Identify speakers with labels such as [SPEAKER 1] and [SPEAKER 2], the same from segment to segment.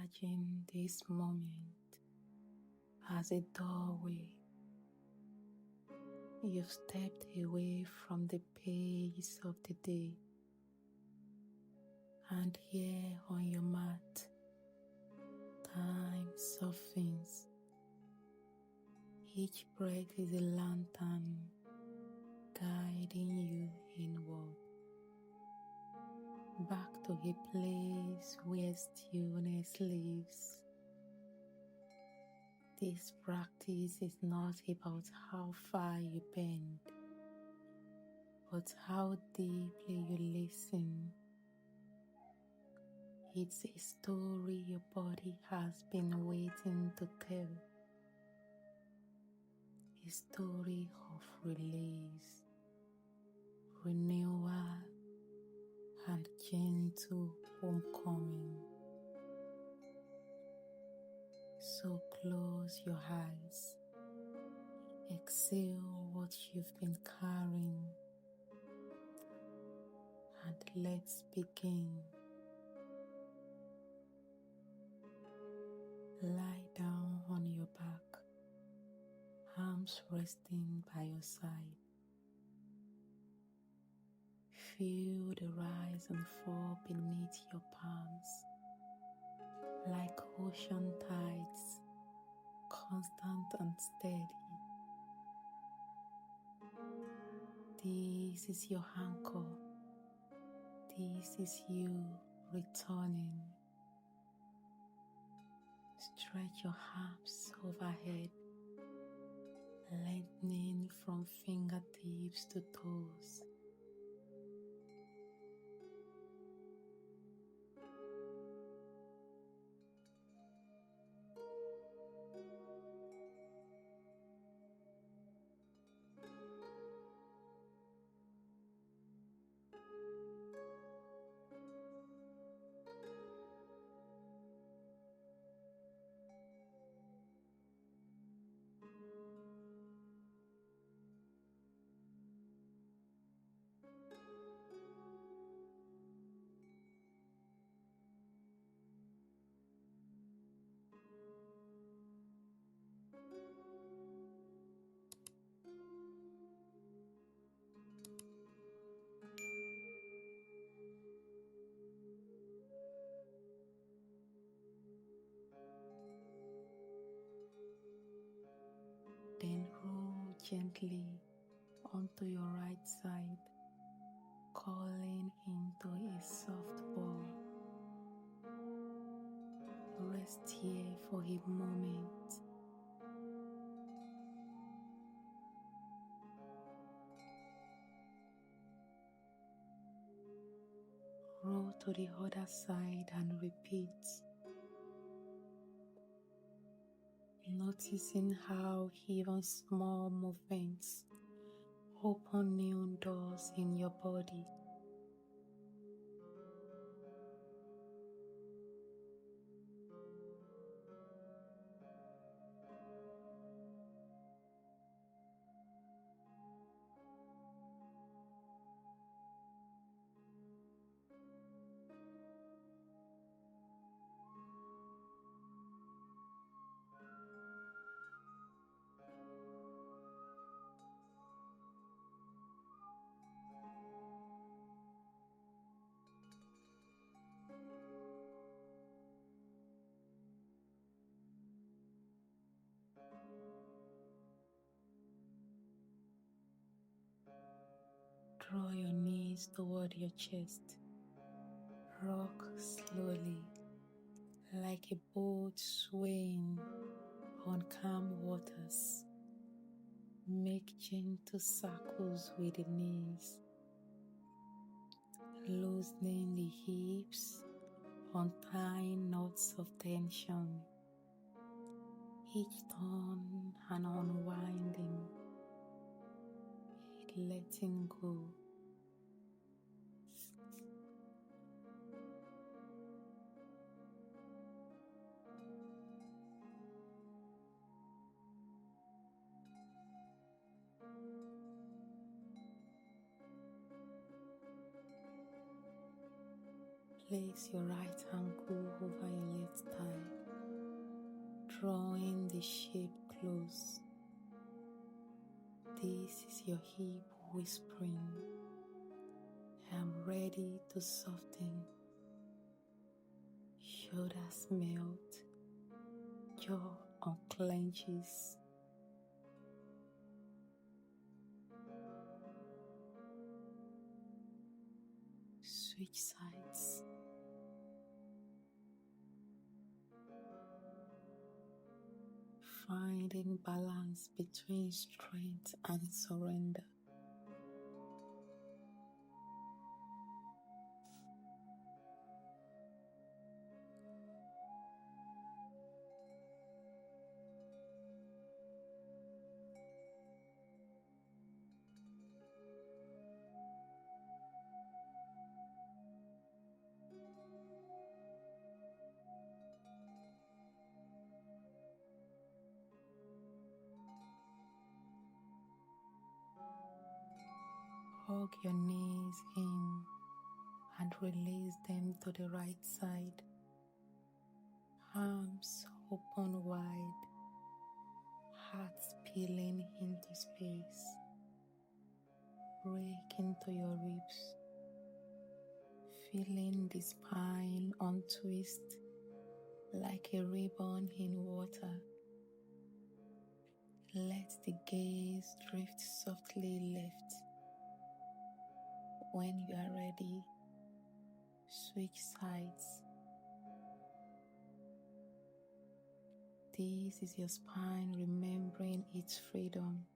[SPEAKER 1] Imagine this moment as a doorway. You've stepped away from the pace of the day, and here on your mat, time softens. Each breath is a lantern guiding you inward, back to a place where stillness lives. This practice is not about how far you bend, but how deeply you listen. It's a story your body has been waiting to tell. A story of release, renewal, and gentle homecoming. So close your eyes. Exhale what you've been carrying, and let's begin. Lie down on your back, arms resting by your side. Feel the rise and fall beneath your palms, like ocean tides, constant and steady. This is your anchor. This is you returning. Stretch your arms overhead, lengthening from fingertips to toes. Then roll gently onto your right side, curling into a soft ball. Rest here for a moment. Roll to the other side and repeat. Noticing how even small movements open new doors in your body. Draw your knees toward your chest. Rock slowly, like a boat swaying on calm waters. Make gentle circles with the knees, loosening the hips, untying knots of tension. Each turn and unwinding, letting go. Place your right ankle over your left thigh. drawing the shape close. This is your hip whispering, I'm ready to soften. Shoulders melt, jaw unclenches. Switch sides. Finding balance between strength and surrender. Hug your knees in and release them to the right side. Arms open wide, heart spilling into space. Break into your ribs, feeling the spine untwist like a ribbon in water. Let the gaze drift softly left. When you are ready, switch sides. This is your spine remembering its freedom.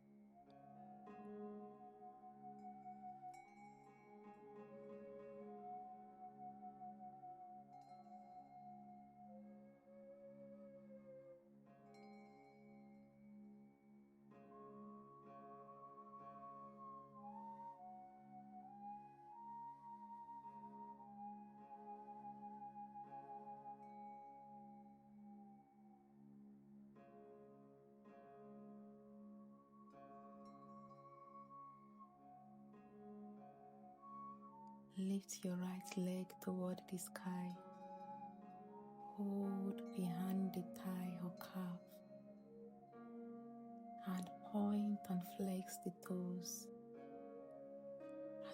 [SPEAKER 1] Lift your right leg toward the sky. Hold behind the thigh or calf and point and flex the toes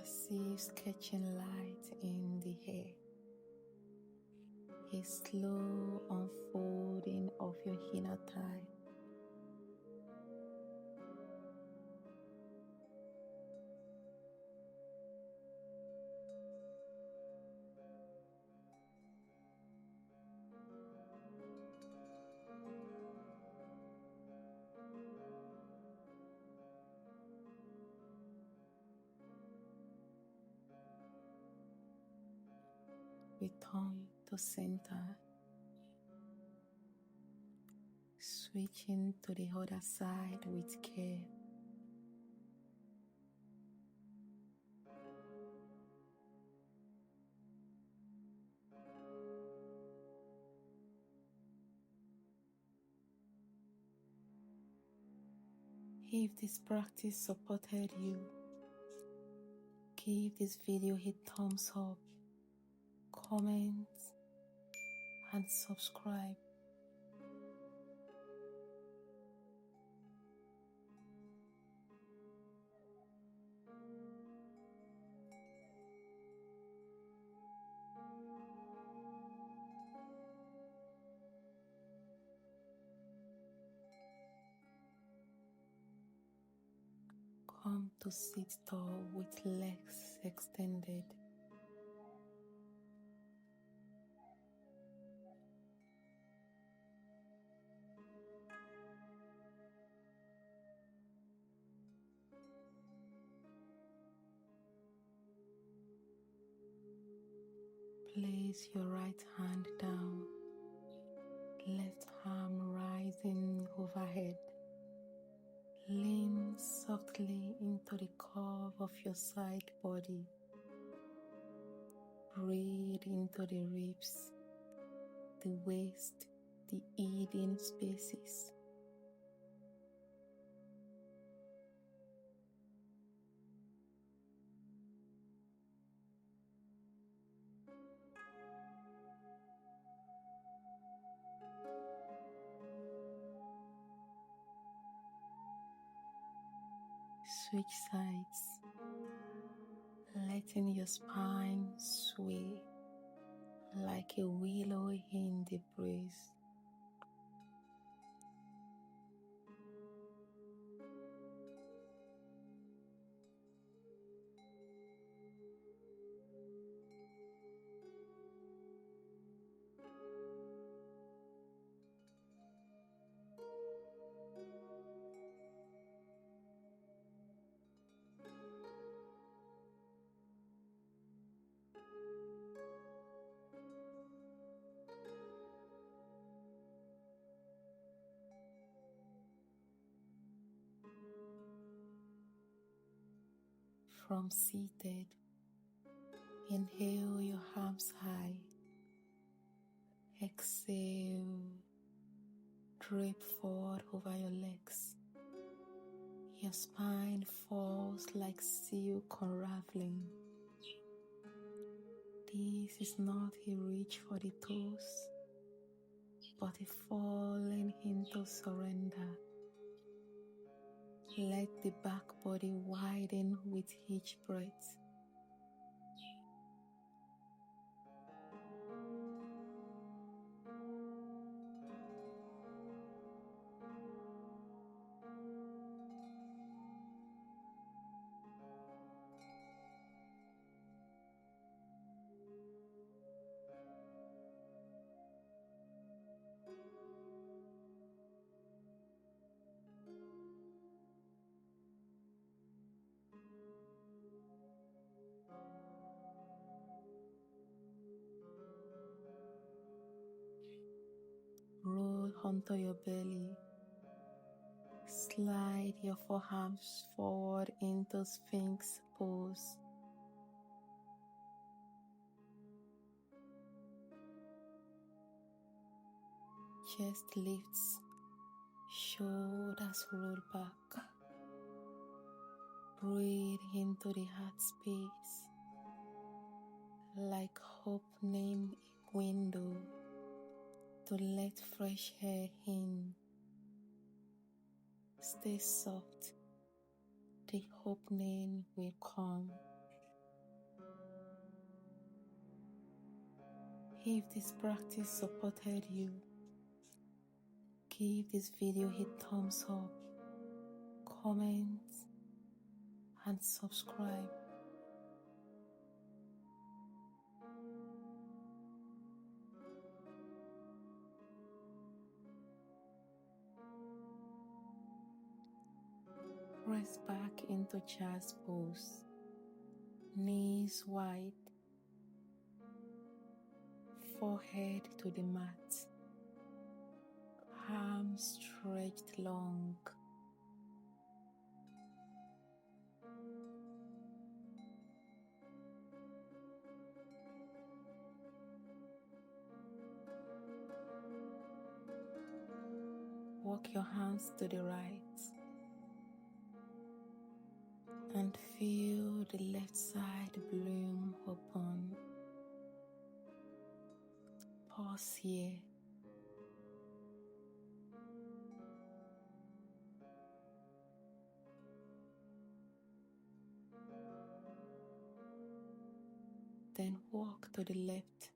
[SPEAKER 1] as if sketching light in the air. A slow unfolding of your inner thigh. Return to center. Switching to the other side with care. If this practice supported you, give this video a thumbs up, comment, and subscribe. Come to sit tall with legs extended. Place your right hand down, left arm rising overhead. Lean softly into the curve of your side body. Breathe into the ribs, the waist, the hidden spaces. Switch sides, letting your spine sway like a willow in the breeze. From seated, inhale your arms high. Exhale, drape forward over your legs. Your spine falls like silk unraveling. This is not a reach for the toes, but a falling into surrender. Let the back body widen with each breath. Roll onto your belly. Slide your forearms forward into Sphinx pose. Chest lifts, shoulders roll back. Breathe into the heart space, like opening a window to let fresh air in. Stay soft, the opening will come. If this practice supported you, give this video a thumbs up, comment, and subscribe. Press back into child's pose, knees wide, forehead to the mat, arms stretched long. Walk your hands to the right and feel the left side bloom open. Pause here. Then walk to the left.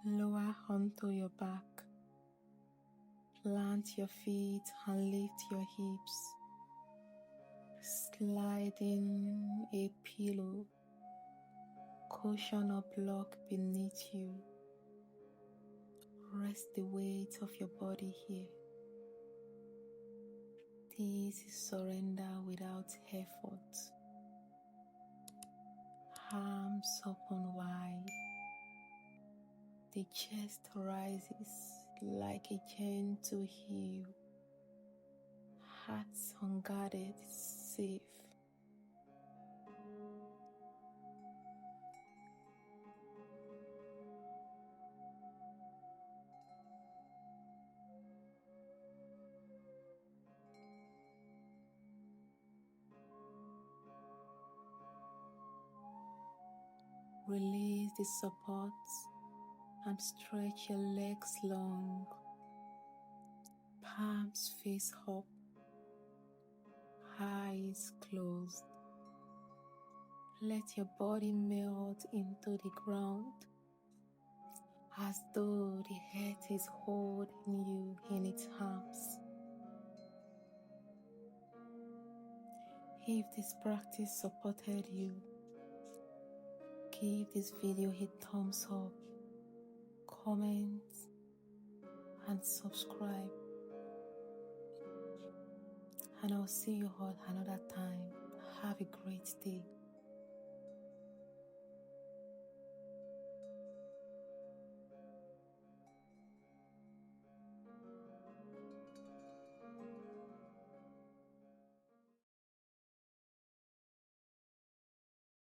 [SPEAKER 1] Lower onto your back. Plant your feet and lift your hips. Slide in a pillow, cushion or block beneath you. Rest the weight of your body here. This is surrender without effort. Palms open wide. The chest rises like a gentle heel. Hearts unguarded, safe. Release the support and stretch your legs long. Palms face up, eyes closed. Let your body melt into the ground as though the earth is holding you in its arms. If this practice supported you, give this video a thumbs up, comment, and subscribe. And I'll see you all another time. Have a great day.